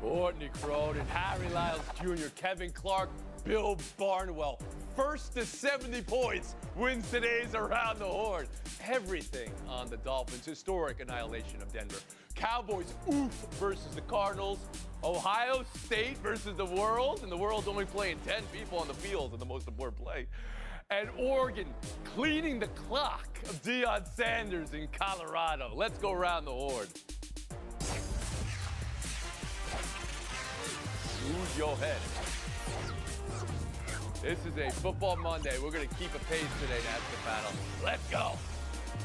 Courtney Cronin, Harry Lyles Jr., Kevin Clark, Bill Barnwell. First to 70 points wins today's Around the Horn. Everything on the Dolphins' historic annihilation of Denver. Cowboys, oof, versus the Cardinals. Ohio State versus the world, and the world's only playing 10 people on the field in the most important play. And Oregon cleaning the clock of Deion Sanders in Colorado. Let's go around the horn. Use your head. This is a Football Monday. We're going to keep a pace today, Panel. Let's go.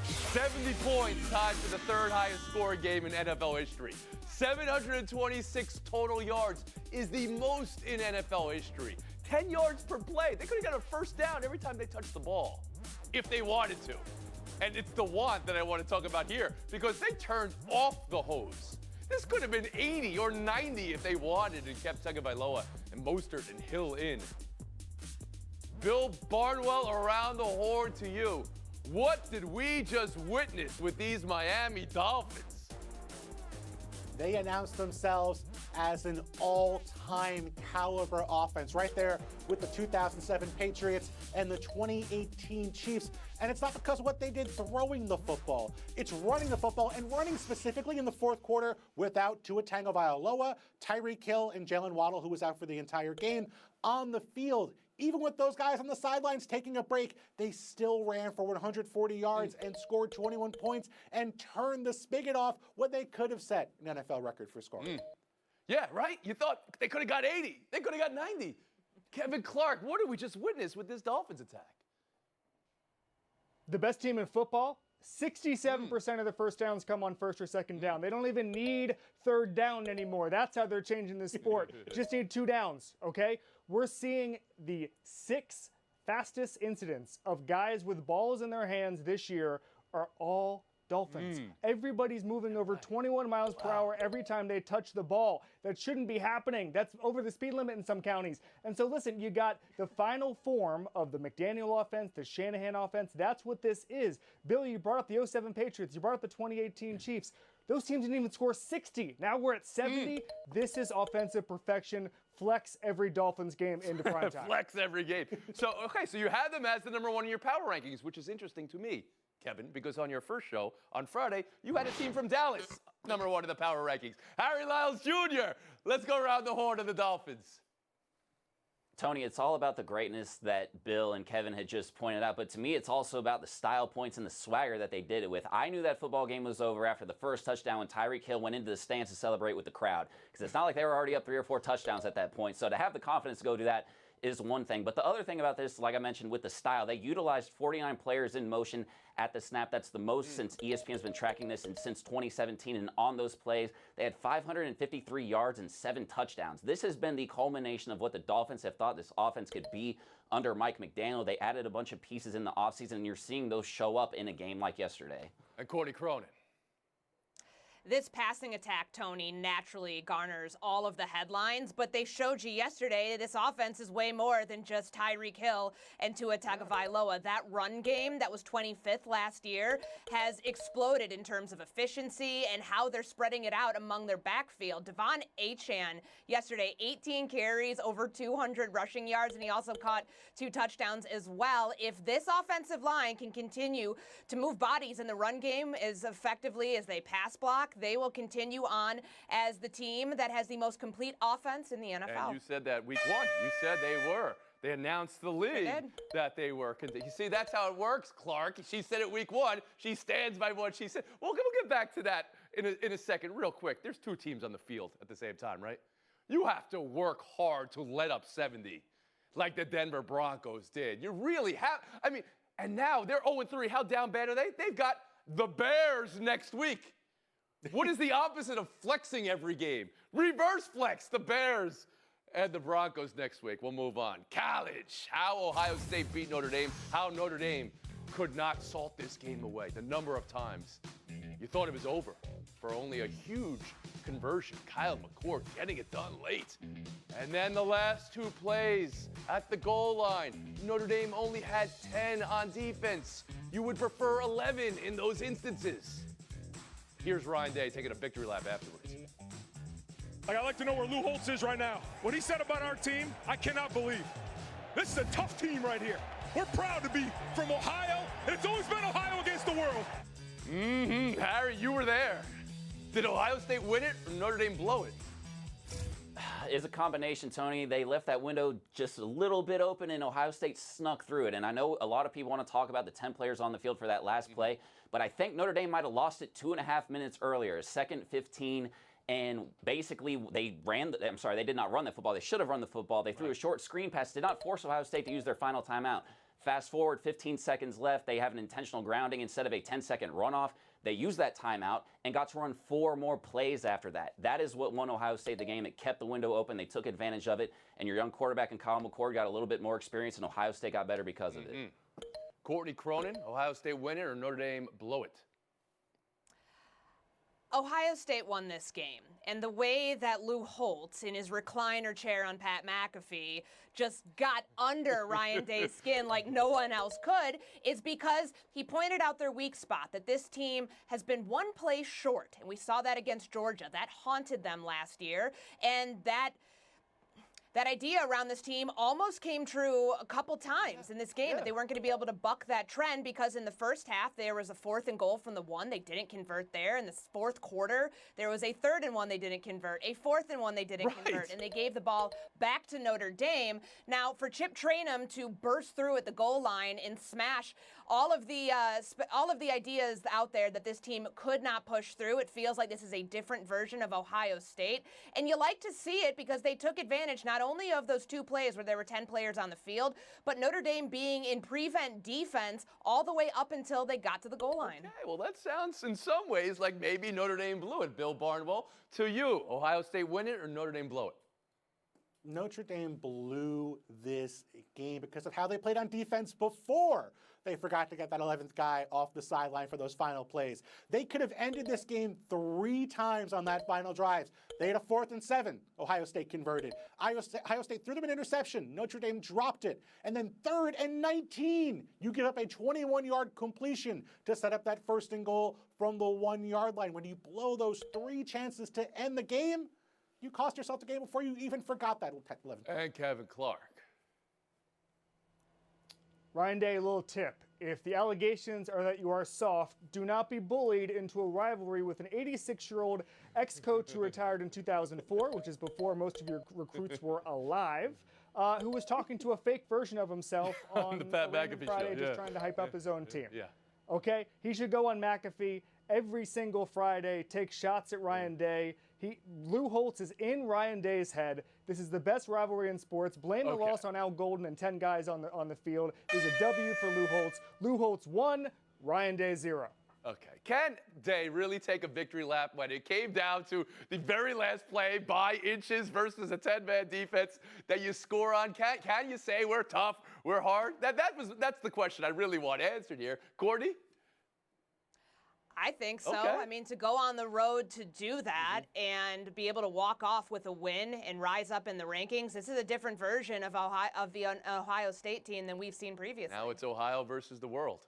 70 points tied for the third highest scoring game in NFL history. 726 total yards is the most in NFL history. 10 yards per play. They could have got a first down every time they touched the ball, if they wanted to. And it's the want that I want to talk about here, because they turned off the hose. This could have been 80 or 90 if they wanted and kept Tagovailoa and Mostert and Hill in. Bill Barnwell, around the horn to you. What did we just witness with these Miami Dolphins? They announced themselves as an all-time caliber offense, right there with the 2007 Patriots and the 2018 Chiefs. And it's not because of what they did throwing the football. It's running the football, and running specifically in the fourth quarter without Tua Tagovailoa, Tyreek Hill, and Jalen Waddle, who was out for the entire game, on the field. Even with those guys on the sidelines taking a break, they still ran for 140 yards and scored 21 points and turned the spigot off when they could have set an NFL record for scoring. Yeah, right? You thought they could have got 80. They could have got 90. Kevin Clark, what did we just witness with this Dolphins attack? The best team in football, 67% of the first downs come on first or second down. They don't even need third down anymore. That's how they're changing the sport. Just need 2 downs, okay? We're seeing the 6 fastest incidents of guys with balls in their hands this year are all Dolphins. Everybody's moving over 21 miles per hour every time they touch the ball. That shouldn't be happening. That's over the speed limit in some counties. And so listen, you got the final form of the McDaniel offense, the Shanahan offense. That's what this is. Bill, you brought up the 07 Patriots. You brought up the 2018 Chiefs. Those teams didn't even score 60. Now we're at 70. This is offensive perfection. Flex every Dolphins game into prime time. Flex every game. So you had them as the number 1 in your power rankings, which is interesting to me, Kevin, because on your first show on Friday, you had a team from Dallas, number 1 in the power rankings. Harry Lyles Jr., let's go around the horn of the Dolphins. Tony, it's all about the greatness that Bill and Kevin had just pointed out, but to me, it's also about the style points and the swagger that they did it with. I knew that football game was over after the first touchdown when Tyreek Hill went into the stands to celebrate with the crowd, because it's not like they were already up 3 or 4 touchdowns at that point. So to have the confidence to go do that is one thing. But the other thing about this, like I mentioned with the style, they utilized 49 players in motion at the snap. That's the most since ESPN's been tracking this and since 2017. And on those plays, they had 553 yards and 7 touchdowns. This has been the culmination of what the Dolphins have thought this offense could be under Mike McDaniel. They added a bunch of pieces in the offseason, and you're seeing those show up in a game like yesterday. And Courtney Cronin. This passing attack, Tony, naturally garners all of the headlines, but they showed you yesterday that this offense is way more than just Tyreek Hill and Tua Tagovailoa. That run game that was 25th last year has exploded in terms of efficiency and how they're spreading it out among their backfield. Devon Achane yesterday, 18 carries, over 200 rushing yards, and he also caught 2 touchdowns as well. If this offensive line can continue to move bodies in the run game as effectively as they pass block, they will continue on as the team that has the most complete offense in the NFL. And you said that week 1. You said they were. They announced the league that they were. You see, that's how it works, Clark. She said it week 1. She stands by what she said. Well, we'll get back to that in a second. Real quick, there's 2 teams on the field at the same time, right? You have to work hard to let up 70 like the Denver Broncos did. You really have. I mean, and now they're 0-3. How down bad are they? They've got the Bears next week. What is the opposite of flexing every game? Reverse flex, the Bears and the Broncos next week. We'll move on. College, how Ohio State beat Notre Dame, how Notre Dame could not salt this game away. The number of times you thought it was over for only a huge conversion. Kyle McCord getting it done late. And then the last 2 plays at the goal line. Notre Dame only had 10 on defense. You would prefer 11 in those instances. Here's Ryan Day taking a victory lap afterwards. Like, I'd like to know where Lou Holtz is right now. What he said about our team, I cannot believe. This is a tough team right here. We're proud to be from Ohio, and it's always been Ohio against the world. Harry, you were there. Did Ohio State win it or Notre Dame blow it? Is a combination, Tony. They left that window just a little bit open, and Ohio State snuck through it. And I know a lot of people want to talk about the 10 players on the field for that last play, but I think Notre Dame might have lost it 2.5 minutes earlier, 2nd 15, and basically they they did not run the football. They should have run the football. They threw a short screen pass, did not force Ohio State to use their final timeout. Fast forward 15 seconds left, they have an intentional grounding instead of a 10-second runoff. They used that timeout and got to run 4 more plays after that. That is what won Ohio State the game. It kept the window open. They took advantage of it. And your young quarterback in Kyle McCord got a little bit more experience, and Ohio State got better because of it. Courtney Cronin, Ohio State win it or Notre Dame blow it? Ohio State won this game, and the way that Lou Holtz in his recliner chair on Pat McAfee just got under Ryan Day's skin like no one else could is because he pointed out their weak spot, that this team has been one play short, and we saw that against Georgia. That haunted them last year, and that idea around this team almost came true a couple times in this game, that they weren't going to be able to buck that trend because in the first half, there was a 4th and goal from the 1. They didn't convert there. In the 4th quarter, there was a 3rd and 1 they didn't convert, a 4th and 1 they didn't convert, and they gave the ball back to Notre Dame. Now, for Chip Trayanum to burst through at the goal line and smash all of the ideas out there that this team could not push through, it feels like this is a different version of Ohio State. And you like to see it because they took advantage not only of those 2 plays where there were 10 players on the field, but Notre Dame being in prevent defense all the way up until they got to the goal line. Okay, well, that sounds in some ways like maybe Notre Dame blew it. Bill Barnwell, to you, Ohio State win it or Notre Dame blow it? Notre Dame blew this game because of how they played on defense before they forgot to get that 11th guy off the sideline for those final plays. They could have ended this game 3 times on that final drive. They had a 4th and 7. Ohio State converted. Ohio State threw them an interception. Notre Dame dropped it. And then 3rd and 19. You give up a 21-yard completion to set up that 1st and goal from the 1-yard line. When you blow those 3 chances to end the game, you cost yourself the game before you even forgot that 11th. And Kevin Clark. Ryan Day, a little tip. If the allegations are that you are soft, do not be bullied into a rivalry with an 86-year-old ex-coach who retired in 2004, which is before most of your recruits were alive, who was talking to a fake version of himself on the Pat McAfee Friday, show, just trying to hype up his own team. Yeah. Okay? He should go on McAfee every single Friday, take shots at Ryan Day. Lou Holtz is in Ryan Day's head. This is the best rivalry in sports. Blame the loss on Al Golden and 10 guys on the field. It was a W for Lou Holtz. Lou Holtz 1, Ryan Day 0. Okay. Can Day really take a victory lap when it came down to the very last play by inches versus a 10-man defense that you score on? Can you say we're tough, we're hard? That's the question I really want answered here. Courtney? I think so. Okay. I mean, to go on the road to do that and be able to walk off with a win and rise up in the rankings, this is a different version of the Ohio State team than we've seen previously. Now it's Ohio versus the world.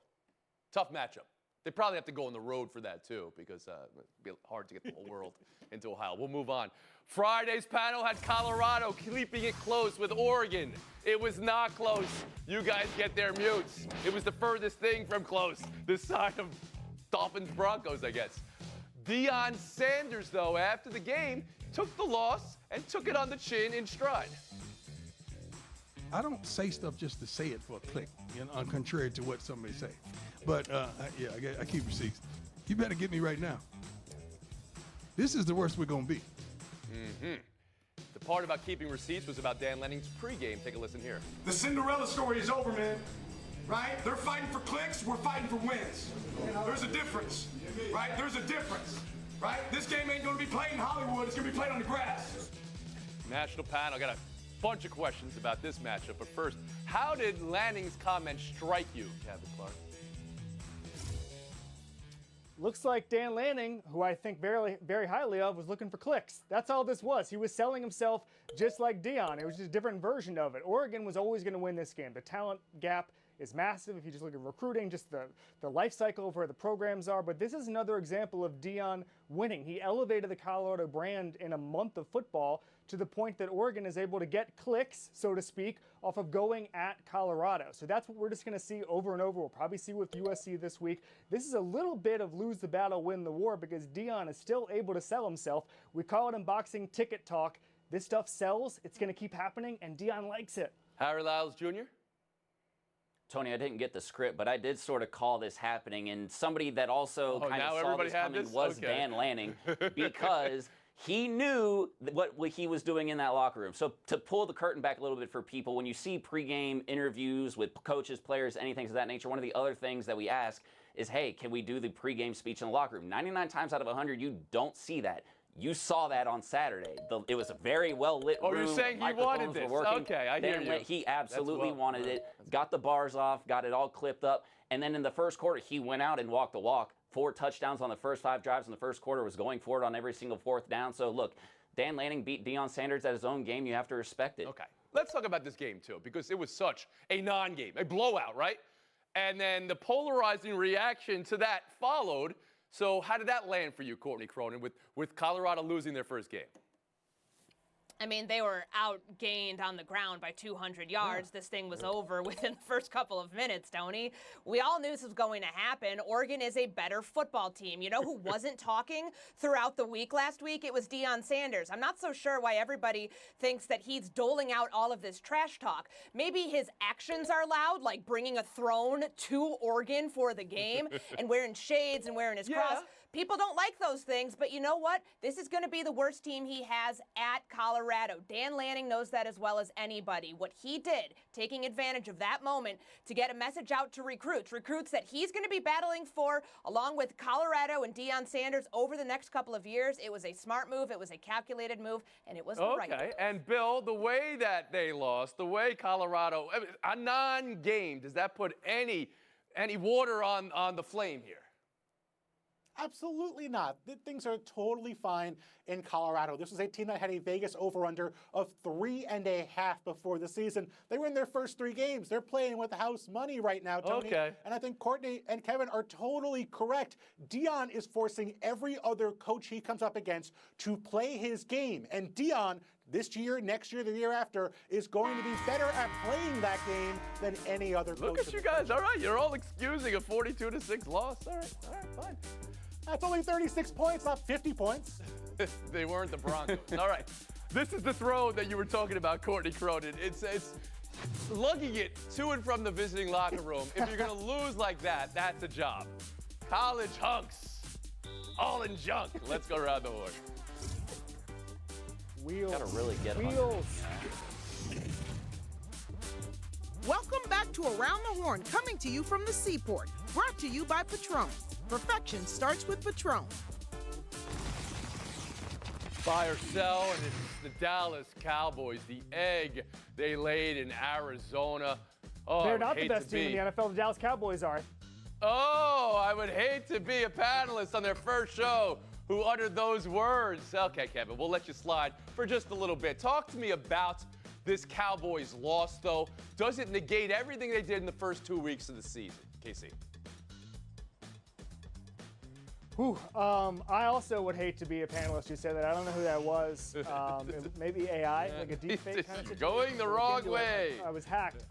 Tough matchup. They probably have to go on the road for that, too, because it'd be hard to get the whole world into Ohio. We'll move on. Friday's panel had Colorado keeping it close with Oregon. It was not close. You guys get their mutes. It was the furthest thing from close this side of Dolphins-Broncos, I guess. Deion Sanders, though, after the game, took the loss and took it on the chin in stride. I don't say stuff just to say it for a click, contrary to what somebody say. But, I keep receipts. You better get me right now. This is the worst we're going to be. The part about keeping receipts was about Dan Lanning's pregame. Take a listen here. The Cinderella story is over, man. Right? They're fighting for clicks, we're fighting for wins. There's a difference, right? There's a difference, right? This game ain't gonna be played in Hollywood, it's gonna be played on the grass. National panel, got a bunch of questions about this matchup, but first, how did Lanning's comment strike you, Kevin Clark? Looks like Dan Lanning, who I think very, very highly of, was looking for clicks. That's all this was. He was selling himself just like Deion. It was just a different version of it. Oregon was always going to win this game. The talent gap is massive. If you just look at recruiting, just the life cycle of where the programs are. But this is another example of Deion winning. He elevated the Colorado brand in a month of football to the point that Oregon is able to get clicks, so to speak, off of going at Colorado. So that's what we're just going to see over and over. We'll probably see with USC this week. This is a little bit of lose the battle, win the war, because Deion is still able to sell himself. We call it unboxing ticket talk. This stuff sells. It's going to keep happening, and Deion likes it. Harry Lyles Jr.? Tony, I didn't get the script, but I did sort of call this happening, and somebody that also kind of saw this coming was Dan Lanning, because he knew what he was doing in that locker room. So to pull the curtain back a little bit for people, when you see pregame interviews with coaches, players, anything of that nature, one of the other things that we ask is, hey, can we do the pregame speech in the locker room? 99 times out of 100, you don't see that. You saw that on Saturday. It was a very well-lit room. Oh, you're saying he wanted this. Okay, I hear you. He absolutely wanted it. Got the bars off, got it all clipped up. And then in the first quarter, he went out and walked the walk. 4 touchdowns on the first 5 drives in the first quarter, was going for it on every single 4th down. So, look, Dan Lanning beat Deion Sanders at his own game. You have to respect it. Okay. Let's talk about this game, too, because it was such a non-game, a blowout, right? And then the polarizing reaction to that followed. So how did that land for you, Courtney Cronin, with Colorado losing their first game? I mean, they were outgained on the ground by 200 yards. This thing was over within the first couple of minutes, Tony. We all knew this was going to happen. Oregon is a better football team. You know who wasn't talking throughout the week last week? It was Deion Sanders. I'm not so sure why everybody thinks that he's doling out all of this trash talk. Maybe his actions are loud, like bringing a throne to Oregon for the game and wearing shades and wearing his cross. People don't like those things, but you know what? This is going to be the worst team he has at Colorado. Dan Lanning knows that as well as anybody. What he did, taking advantage of that moment to get a message out to recruits that he's going to be battling for, along with Colorado and Deion Sanders over the next couple of years. It was a smart move, it was a calculated move, and it was the right move. Okay, and Bill, the way that they lost, the way Colorado, a non-game, does that put any water on the flame here? Absolutely not. Things are totally fine in Colorado. This was a team that had a Vegas over-under of 3.5 before the season. They were in their first 3 games. They're playing with house money right now, Tony. Okay. And I think Courtney and Kevin are totally correct. Deion is forcing every other coach he comes up against to play his game. And Deion, this year, next year, the year after, is going to be better at playing that game than any other coach. Look at you guys. All right, you're all excusing a 42-6 loss. All right, fine. That's only 36 points, not 50 points. They weren't the Broncos. All right. This is the throw that you were talking about, Courtney Cronin. It's lugging it to and from the visiting locker room. If you're going to lose like that, that's a job. College hunks. All in junk. Let's go around the horn. Wheels. Gotta really get Wheels. Welcome back to Around the Horn, coming to you from the Seaport. Brought to you by Patron. Perfection starts with Patron. Buy or sell, and it's the Dallas Cowboys, the egg they laid in Arizona. Oh, They're not the best team in the NFL. The Dallas Cowboys are. Oh, I would hate to be a panelist on their first show who uttered those words. Okay, Kevin, we'll let you slide for just a little bit. Talk to me about this Cowboys loss, though. Does it negate everything they did in the first 2 weeks of the season, KC? I also would hate to be a panelist who said that. I don't know who that was. Maybe AI, like a deep fake kind of situation. Going the wrong way. I was hacked.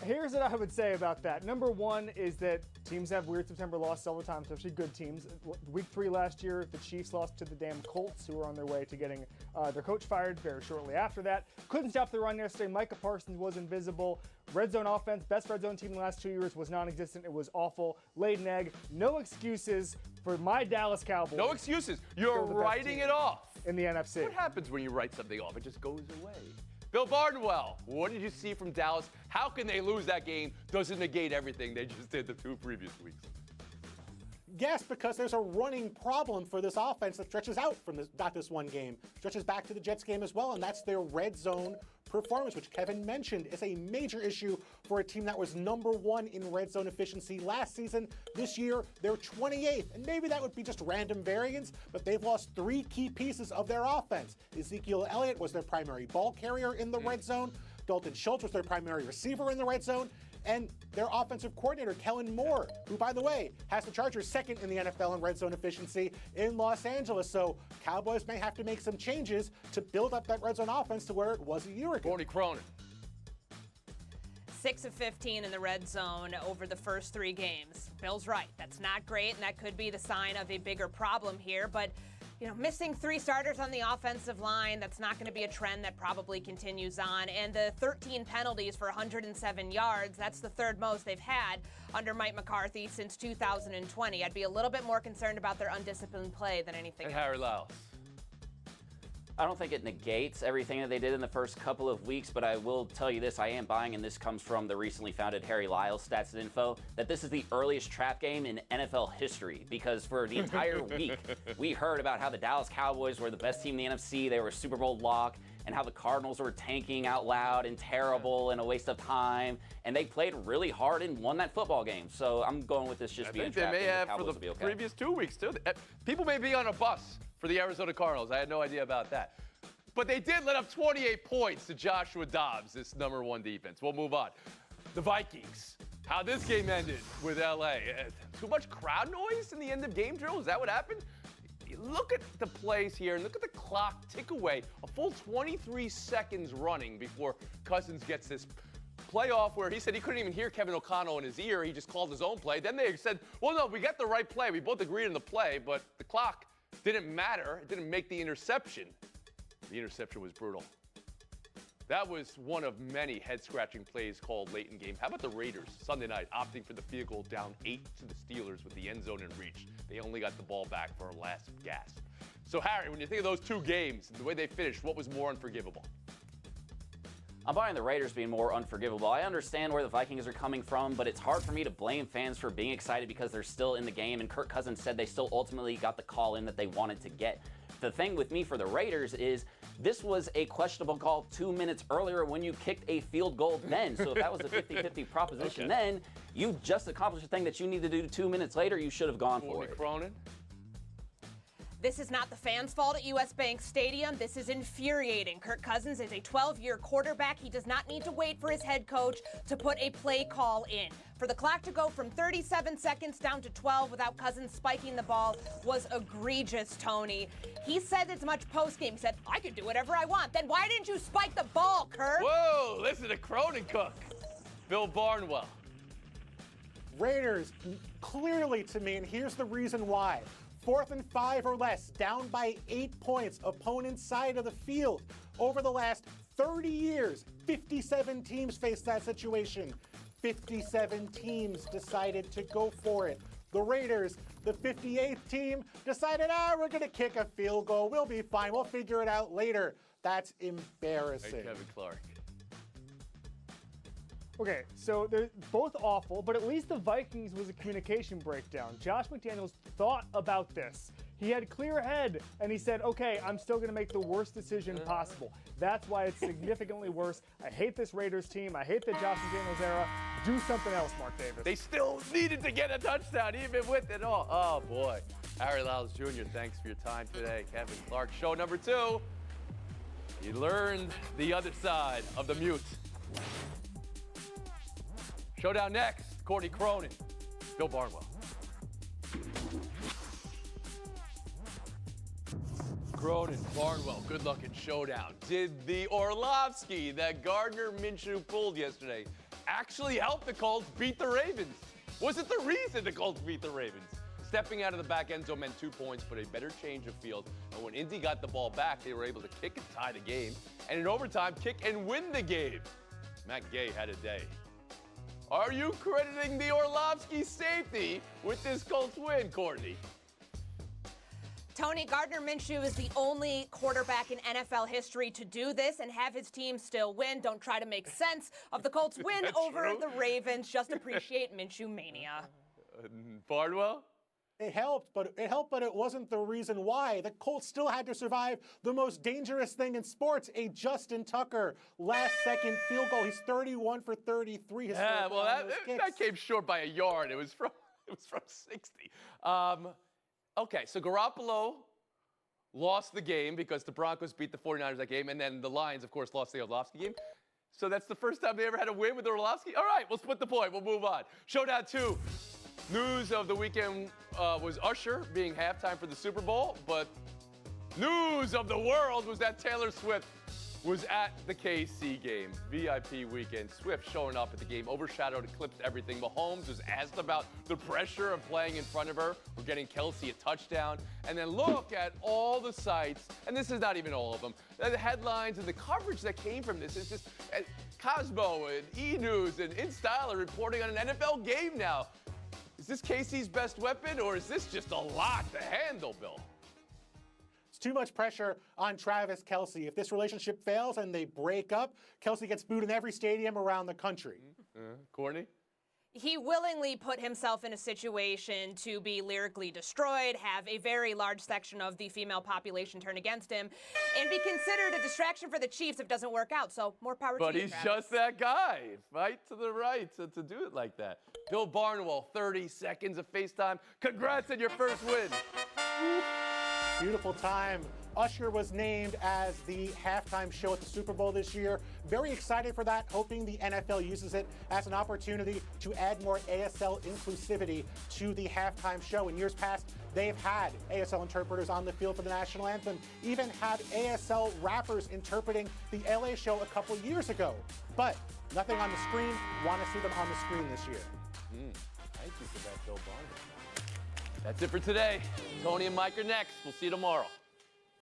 Here's what I would say about that. Number one is that teams have weird September losses all the time, especially good teams. Week 3 last year, the Chiefs lost to the damn Colts, who were on their way to getting their coach fired very shortly after that. Couldn't stop the run yesterday. Micah Parsons was invisible. Red zone offense, best red zone team in the last 2 years, was non-existent. It was awful. Laid an egg. No excuses for my Dallas Cowboys. No excuses. You're writing it off. In the NFC. What happens when you write something off? It just goes away. Bill Barnwell, what did you see from Dallas? How can they lose that game? Does it negate everything they just did the 2 previous weeks? Yes, because there's a running problem for this offense that stretches out from not this one game, stretches back to the Jets game as well, and that's their red zone performance, which Kevin mentioned is a major issue for a team that was number 1 in red zone efficiency last season. This year, they're 28th, and maybe that would be just random variance, but they've lost 3 key pieces of their offense. Ezekiel Elliott was their primary ball carrier in the red zone. Dalton Schultz was their primary receiver in the red zone. and their offensive coordinator, Kellen Moore, who, by the way, has the Chargers second in the NFL in red zone efficiency in Los Angeles. So Cowboys may have to make some changes to build up that red zone offense to where it was a year ago. Courtney Cronin. 6 of 15 in the red zone over the first 3 games. Bill's right. That's not great, and that could be the sign of a bigger problem here. But, you know, missing 3 starters on the offensive line, that's not going to be a trend that probably continues on. And the 13 penalties for 107 yards, that's the 3rd most they've had under Mike McCarthy since 2020. I'd be a little bit more concerned about their undisciplined play than anything And else. Harry Lyles. I don't think it negates everything that they did in the first couple of weeks, but I will tell you this, I am buying, and this comes from the recently founded Harry Lyles Stats and Info, that this is the earliest trap game in NFL history, because for the entire week, we heard about how the Dallas Cowboys were the best team in the NFC, they were a Super Bowl lock, and how the Cardinals were tanking out loud and terrible and a waste of time, and they played really hard and won that football game. So I'm going with this just being a trap They may game. have for Cowboys the will be okay. previous 2 weeks, too. People may be on a bus for the Arizona Cardinals. I had no idea about that. But they did let up 28 points to Joshua Dobbs, this #1 defense. We'll move on. The Vikings. How this game ended with LA. Too much crowd noise in the end of game drill? Is that what happened? Look at the plays here and look at the clock tick away. A full 23 seconds running before Cousins gets this playoff where he said he couldn't even hear Kevin O'Connell in his ear. He just called his own play. Then they said, well, no, we got the right play. We both agreed on the play, but the clock didn't matter. It didn't make the interception. The interception was brutal. That was one of many head-scratching plays called late in game. How about the Raiders Sunday night opting for the field goal down 8 to the Steelers with the end zone in reach? They only got the ball back for a last gasp. So, Harry, when you think of those 2 games and the way they finished, what was more unforgivable? I'm buying the Raiders being more unforgivable. I understand where the Vikings are coming from, but it's hard for me to blame fans for being excited because they're still in the game, and Kirk Cousins said they still ultimately got the call in that they wanted to get. The thing with me for the Raiders is this was a questionable call 2 minutes earlier when you kicked a field goal then. So if that was a 50-50 proposition then, you just accomplished the thing that you need to do 2 minutes later, you should have gone for it. Cronin? This is not the fans' fault at US Bank Stadium. This is infuriating. Kirk Cousins is a 12-year quarterback. He does not need to wait for his head coach to put a play call in. For the clock to go from 37 seconds down to 12 without Cousins spiking the ball was egregious, Tony. He said as much post-game. He said, I could do whatever I want. Then why didn't you spike the ball, Kirk? Whoa, listen to Cronin cook. Bill Barnwell. Raiders, clearly to me, and here's the reason why. 4th and 5 or less, down by 8 points, opponent's side of the field. Over the last 30 years, 57 teams faced that situation. 57 teams decided to go for it. The Raiders, the 58th team, decided, we're going to kick a field goal. We'll be fine. We'll figure it out later. That's embarrassing. Hey, Kevin Clark. Okay, so they're both awful, but at least the Vikings was a communication breakdown. Josh McDaniels thought about this. He had clear head, and he said, okay, I'm still going to make the worst decision possible. That's why it's significantly worse. I hate this Raiders team. I hate the Josh McDaniels era. Do something else, Mark Davis. They still needed to get a touchdown, even with it all. Oh, boy. Harry Lyles Jr., thanks for your time today. Kevin Clark, show number 2. You learned the other side of the mute. Showdown next, Courtney Cronin, Bill Barnwell. Cronin, Barnwell, good luck in showdown. Did the Orlovsky that Gardner Minshew pulled yesterday actually help the Colts beat the Ravens? Was it the reason the Colts beat the Ravens? Stepping out of the back end zone meant 2 points, but a better change of field. And when Indy got the ball back, they were able to kick and tie the game. And in overtime, kick and win the game. Matt Gay had a day. Are you crediting the Orlovsky safety with this Colts win, Courtney? Tony, Gardner Minshew is the only quarterback in NFL history to do this and have his team still win. Don't try to make sense of the Colts win over true? the Ravens. Just appreciate Minshew mania. Barnwell? It helped, but it wasn't the reason why. The Colts still had to survive the most dangerous thing in sports, a Justin Tucker last-second field goal. He's 31 for 33. Yeah, well, that came short by a yard. It was from 60. Okay, so Garoppolo lost the game because the Broncos beat the 49ers that game, and then the Lions, of course, lost the Orlovsky game. So that's the first time they ever had a win with Orlovsky? All right, we'll split the point. We'll move on. Showdown 2. News of the weekend was Usher being halftime for the Super Bowl, but news of the world was that Taylor Swift was at the KC game. VIP weekend. Swift showing up at the game, overshadowed, eclipsed everything. Mahomes was asked about the pressure of playing in front of her or getting Kelsey a touchdown. And then look at all the sites, and this is not even all of them, the headlines and the coverage that came from this. It's just Cosmo and E! News and InStyle are reporting on an NFL game now. Is this KC's best weapon, or is this just a lot to handle, Bill? Too much pressure on Travis Kelsey. If this relationship fails and they break up, Kelsey gets booed in every stadium around the country. Courtney? He willingly put himself in a situation to be lyrically destroyed, have a very large section of the female population turn against him, and be considered a distraction for the Chiefs if it doesn't work out. So more power to you, But he's Travis. just that guy. Right to the right to do it like that. Bill Barnwell, 30 seconds of FaceTime. Congrats on your first win. Beautiful time. Usher was named as the halftime show at the Super Bowl this year. Very excited for that, hoping the NFL uses it as an opportunity to add more ASL inclusivity to the halftime show. In years past, they've had ASL interpreters on the field for the national anthem, even had ASL rappers interpreting the LA show a couple years ago. But nothing on the screen. Want to see them on the screen this year. Thank you for that, Bill Barnwell. That's it for today. Tony and Mike are next. We'll see you tomorrow.